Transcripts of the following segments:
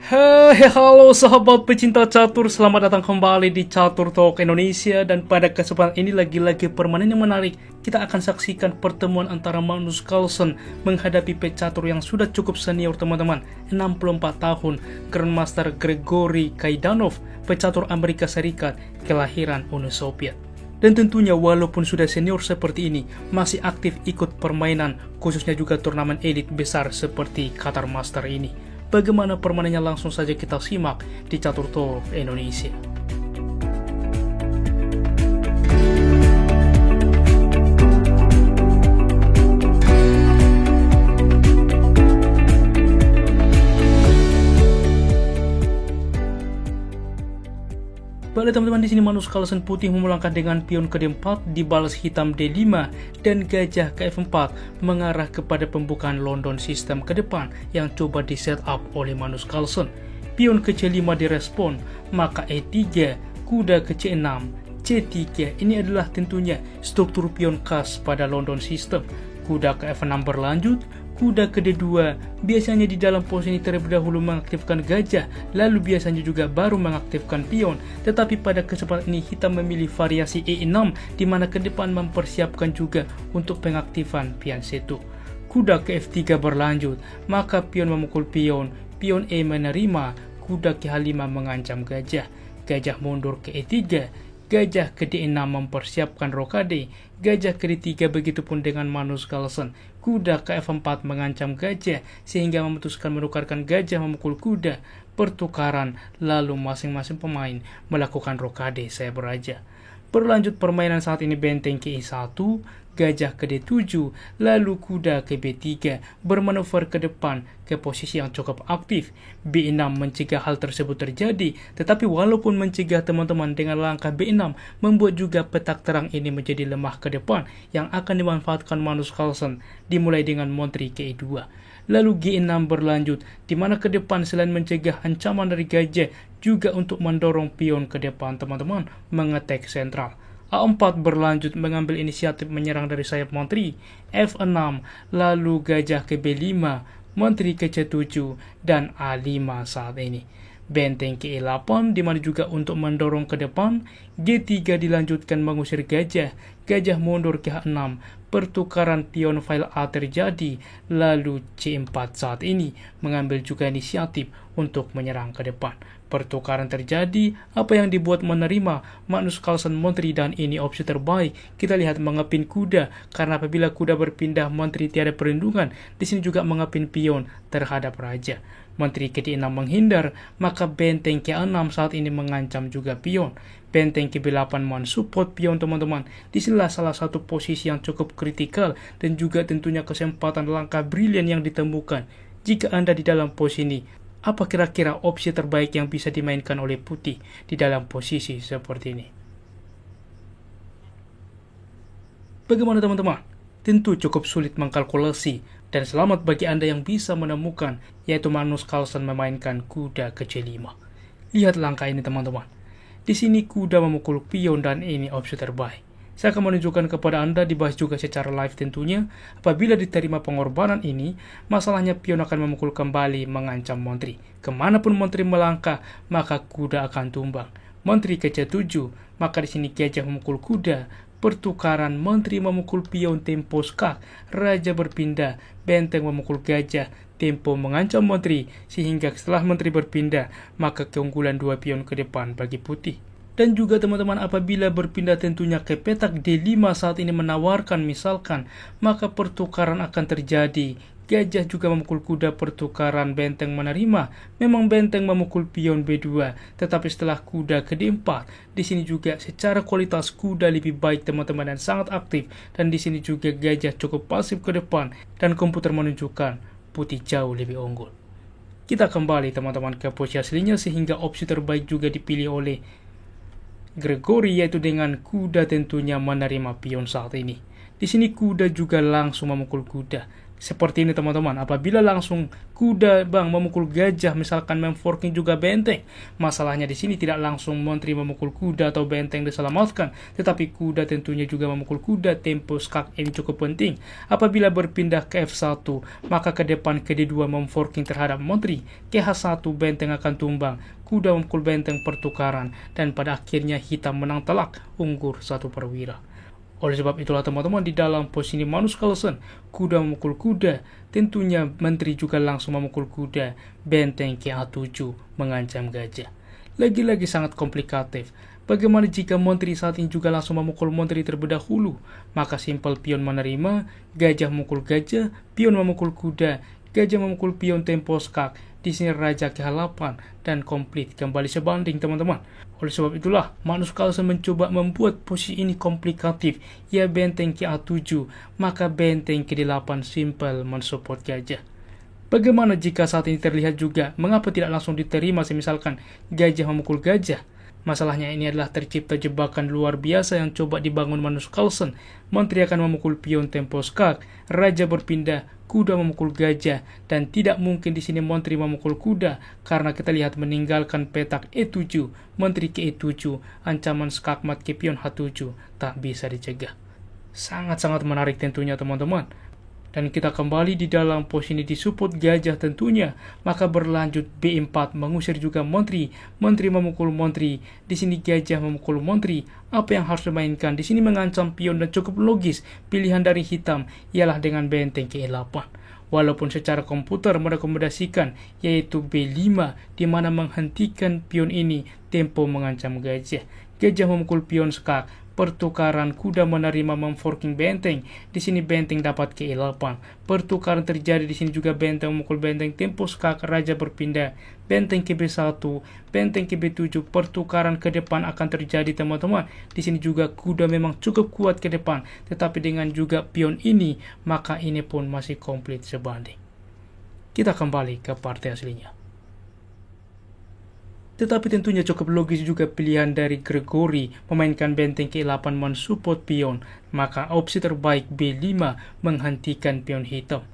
Hai, halo sahabat pecinta catur, selamat datang kembali di Catur Talk Indonesia. Dan pada kesempatan ini lagi-lagi permainan yang menarik. Kita akan saksikan pertemuan antara Magnus Carlsen menghadapi pecatur yang sudah cukup senior teman-teman, 64 tahun, Grandmaster Grigori Kaidanov, pecatur Amerika Serikat, kelahiran Uni Soviet. Dan tentunya walaupun sudah senior seperti ini, masih aktif ikut permainan, khususnya juga turnamen elit besar seperti Qatar Master ini. Bagaimana permainannya, langsung saja kita simak di Catur Talk Indonesia. Baiklah teman-teman, di sini Magnus Carlsen putih memulangkan dengan pion ke D4 dibalas hitam D5 dan gajah ke F4 mengarah kepada pembukaan London System ke depan yang coba di setup oleh Magnus Carlsen. Pion ke C5 direspon, maka E3, kuda ke C6, C3. Ini adalah tentunya struktur pion khas pada London System. Kuda ke F6 berlanjut, kuda ke D2, biasanya di dalam posisi terlebih dahulu mengaktifkan gajah, lalu biasanya juga baru mengaktifkan pion. Tetapi pada kesempatan ini hitam memilih variasi E6, di mana ke depan mempersiapkan juga untuk pengaktifan pion C2. Kuda ke F3 berlanjut, maka pion memukul pion, pion E menerima, kuda ke H5 mengancam gajah, gajah mundur ke E3, gajah ke D6 mempersiapkan rokade, gajah ke D3, begitupun dengan Magnus Carlsen. Kuda ke F4 mengancam gajah, sehingga memutuskan menukarkan gajah memukul kuda, pertukaran, lalu masing-masing pemain melakukan rokade saya beraja. Berlanjut permainan saat ini, benteng ke E1, gajah ke D7, lalu kuda ke B3, bermanuver ke depan ke posisi yang cukup aktif. B6 mencegah hal tersebut terjadi, tetapi walaupun mencegah teman-teman dengan langkah B6, membuat juga petak terang ini menjadi lemah ke depan yang akan dimanfaatkan Magnus Carlsen, dimulai dengan Montri ke E2. Lalu G6 berlanjut, di mana ke depan selain mencegah ancaman dari gajah, juga untuk mendorong pion ke depan teman-teman, mengetek sentral. A4 berlanjut mengambil inisiatif menyerang dari sayap Montri, F6, lalu gajah ke B5, Montri ke C7, dan A5 saat ini. Benteng ke E8, dimana juga untuk mendorong ke depan, G3 dilanjutkan mengusir gajah, gajah mundur ke H6, pertukaran pion file A terjadi, lalu C4 saat ini mengambil juga inisiatif untuk menyerang ke depan. Pertukaran terjadi, apa yang dibuat menerima Magnus Carlsen Montri, dan ini opsi terbaik. Kita lihat mengepin kuda, karena apabila kuda berpindah Montri tiada perlindungan. Di sini juga mengepin pion terhadap raja. Montri ke D6 menghindar, maka benteng ke A6 saat ini mengancam juga pion. Benteng ke B8 mensupport pion teman-teman. Disinilah salah satu posisi yang cukup kritikal dan juga tentunya kesempatan langkah brilian yang ditemukan. Jika Anda di dalam posisi ini, apa kira-kira opsi terbaik yang bisa dimainkan oleh putih di dalam posisi seperti ini? Bagaimana teman-teman? Tentu cukup sulit mengkalkulasi, dan selamat bagi Anda yang bisa menemukan, yaitu Magnus Carlsen memainkan kuda ke C5. Lihat langkah ini teman-teman. Di sini kuda memukul pion, dan ini opsi terbaik. Saya akan menunjukkan kepada Anda, dibahas juga secara live tentunya. Apabila diterima pengorbanan ini, masalahnya pion akan memukul kembali mengancam Montri. Kemanapun Montri melangkah, maka kuda akan tumbang. Montri ke C7, maka di sini gajah memukul kuda. Pertukaran, Montri memukul pion, tempo skak, raja berpindah, benteng memukul gajah, tempo mengancam Montri, sehingga setelah Montri berpindah, maka keunggulan dua pion ke depan bagi putih. Dan juga teman-teman, apabila berpindah tentunya ke petak D5 saat ini menawarkan misalkan, maka pertukaran akan terjadi. Gajah juga memukul kuda, pertukaran, benteng menerima. Memang benteng memukul pion B2, tetapi setelah kuda ke D4, di sini juga secara kualitas kuda lebih baik teman-teman dan sangat aktif. Dan di sini juga gajah cukup pasif ke depan, dan komputer menunjukkan putih jauh lebih unggul. Kita kembali teman-teman ke posisi aslinya, sehingga opsi terbaik juga dipilih oleh Grigori, yaitu dengan kuda tentunya menerima pion saat ini. Di sini kuda juga langsung memukul kuda. Seperti ini teman-teman, apabila langsung kuda memukul gajah, misalkan memforking juga benteng. Masalahnya di sini tidak langsung menteri memukul kuda atau benteng diselamatkan, tetapi kuda tentunya juga memukul kuda. Tempo skak ini cukup penting. Apabila berpindah ke F1, maka ke depan ke D2 memforking terhadap menteri. Ke H1 benteng akan tumbang, kuda memukul benteng pertukaran, dan pada akhirnya hitam menang telak, unggul 1 perwira. Oleh sebab itulah teman-teman, di dalam posisi Magnus Carlsen, kuda memukul kuda, tentunya menteri juga langsung memukul kuda, benteng ke A7 mengancam gajah. Lagi-lagi sangat komplikatif. Bagaimana jika menteri saat ini juga langsung memukul menteri terlebih dahulu? Maka simpel pion menerima, gajah memukul gajah, pion memukul kuda, gajah memukul pion tempo skak. Di sini raja ke H8 dan komplit kembali sebanding teman-teman. Oleh sebab itulah Magnus Carlsen mencoba membuat posisi ini komplikatif. Ya benteng ke A7, maka benteng ke D8 simpel mensupport gajah. Bagaimana jika saat ini terlihat juga, mengapa tidak langsung diterima semisalkan gajah memukul gajah? Masalahnya ini adalah tercipta jebakan luar biasa yang coba dibangun Magnus Carlsen. Menteri akan memukul pion tempo skak, raja berpindah, kuda memukul gajah, dan tidak mungkin di sini menteri memukul kuda karena kita lihat meninggalkan petak E7, menteri ke E7, ancaman skak mat ke pion H7 tak bisa dicegah. Sangat-sangat menarik tentunya teman-teman. Dan kita kembali di dalam posisi disupport gajah tentunya, maka berlanjut B4 mengusir juga menteri, menteri memukul menteri, di sini gajah memukul menteri. Apa yang harus dimainkan? Di sini mengancam pion dan cukup logis. Pilihan dari hitam ialah dengan benteng ke E8. Walaupun secara komputer merekomendasikan yaitu B5 di mana menghentikan pion ini, tempo mengancam gajah. Gajah memukul pion skak, pertukaran kuda menerima memforking benteng. Di sini benteng dapat ke E8. Pertukaran terjadi di sini juga benteng memukul benteng tempo skak, raja berpindah, benteng ke B1, benteng ke B7. Pertukaran ke depan akan terjadi teman-teman. Di sini juga kuda memang cukup kuat ke depan, tetapi dengan juga pion ini, maka ini pun masih komplit sebanding. Kita kembali ke partai aslinya. Tetapi tentunya cukup logis juga pilihan dari Gregory memainkan benteng ke E8 mensupport pion, maka opsi terbaik B5 menghentikan pion hitam.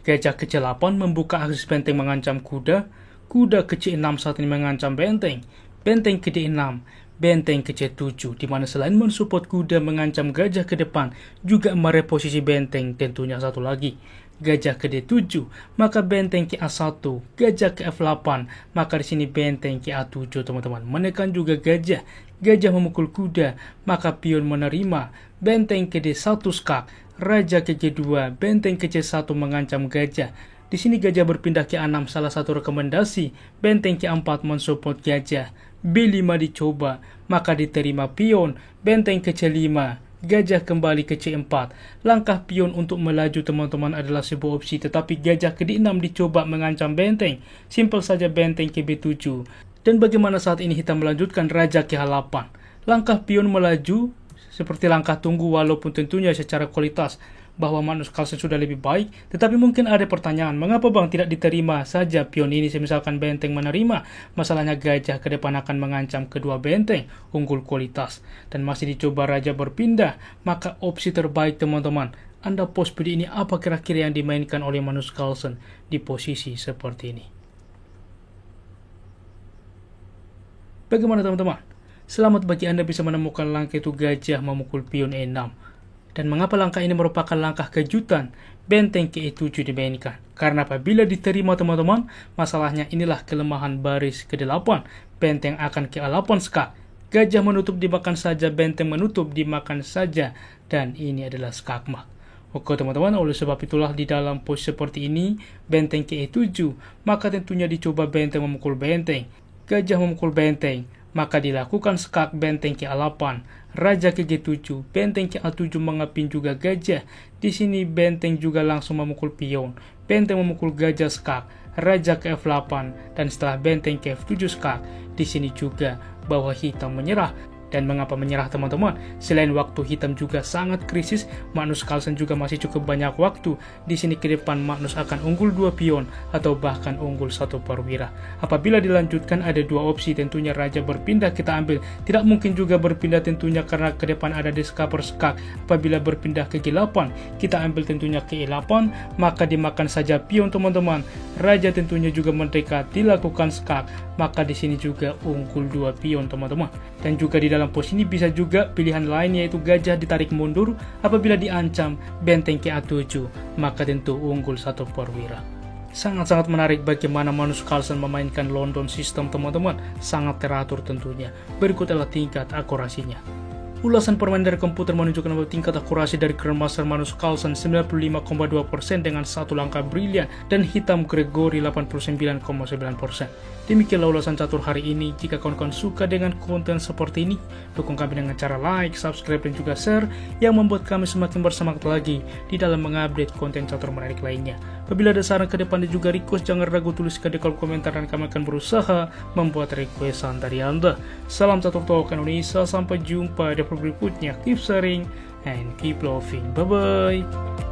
Gajah ke C8 membuka akses benteng mengancam kuda, kuda ke C6 saat ini mengancam benteng, benteng ke D6, benteng ke C7, di mana selain mensupport kuda mengancam gajah ke depan, juga mereposisi benteng tentunya satu lagi. Gajah ke D7, maka benteng ke A1, gajah ke F8, maka di sini benteng ke A7 teman-teman. Menekan juga gajah, gajah memukul kuda, maka pion menerima, benteng ke D1 skak, raja ke G2, benteng ke C1 mengancam gajah. Di sini gajah berpindah ke A6, salah satu rekomendasi, benteng ke A4 mensupport gajah. B5 dicoba, maka diterima pion, benteng ke C5, gajah kembali ke C4. Langkah pion untuk melaju teman-teman adalah sebuah opsi, tetapi gajah ke D6 dicoba mengancam benteng. Simpel saja benteng ke B7. Dan bagaimana saat ini hitam melanjutkan raja ke H8. Langkah pion melaju seperti langkah tunggu, walaupun tentunya secara kualitas bahwa Magnus Carlsen sudah lebih baik, tetapi mungkin ada pertanyaan, mengapa bang tidak diterima saja pion ini misalkan benteng menerima? Masalahnya gajah ke depan akan mengancam kedua benteng, unggul kualitas, dan masih dicoba raja berpindah, maka opsi terbaik teman-teman. Anda post video ini apa kira-kira yang dimainkan oleh Magnus Carlsen di posisi seperti ini? Bagaimana teman-teman? Selamat bagi Anda bisa menemukan langkah itu gajah memukul pion E6. Dan mengapa langkah ini merupakan langkah kejutan? Benteng ke E7 dimainkan. Karena apabila diterima teman-teman, masalahnya inilah kelemahan baris ke-8. Benteng akan ke A8 skak. Gajah menutup dimakan saja, benteng menutup dimakan saja. Dan ini adalah skakmat. Oke teman-teman, oleh sebab itulah di dalam posisi seperti ini, benteng ke E7, maka tentunya dicoba benteng memukul benteng. Gajah memukul benteng, maka dilakukan skak benteng ke A8, raja ke G7, benteng ke A7 mengapin juga gajah. Di sini benteng juga langsung memukul pion, benteng memukul gajah skak, raja ke F8, dan setelah benteng ke F7 skak, di sini juga bawah hitam menyerah Dan mengapa menyerah teman-teman? Selain waktu hitam juga sangat krisis, Magnus Carlsen juga masih cukup banyak waktu. Di sini ke depan Magnus akan unggul 2 pion atau bahkan unggul 1 perwira. Apabila dilanjutkan ada 2 opsi, tentunya raja berpindah kita ambil. Tidak mungkin juga berpindah tentunya karena ke depan ada discover skak. Apabila berpindah ke G8, kita ambil tentunya ke E8, maka dimakan saja pion teman-teman. Raja tentunya juga mendekat, dilakukan skak, maka di sini juga unggul 2 pion teman-teman. Dan juga di dalam pos ini bisa juga pilihan lain yaitu gajah ditarik mundur. Apabila diancam benteng ke A7, maka tentu unggul 1 perwira. Sangat-sangat menarik bagaimana Magnus Carlsen memainkan London System teman-teman. Sangat teratur tentunya. Berikut adalah tingkat akurasinya. Ulasan permainan dari komputer menunjukkan bahwa tingkat akurasi dari Grandmaster Magnus Carlsen 95,2% dengan satu langkah brilian dan hitam Gregory 89,9%. Demikianlah ulasan catur hari ini. Jika kawan-kawan suka dengan konten seperti ini, dukung kami dengan cara like, subscribe, dan juga share yang membuat kami semakin bersemangat lagi di dalam mengupdate konten catur menarik lainnya. Apabila ada saran ke depan dan juga request, jangan ragu tuliskan di kolom komentar dan kami akan berusaha membuat requestan dari Anda. Salam catur talk Indonesia, sampai jumpa di berikutnya. Keep sharing and keep loving. Bye bye.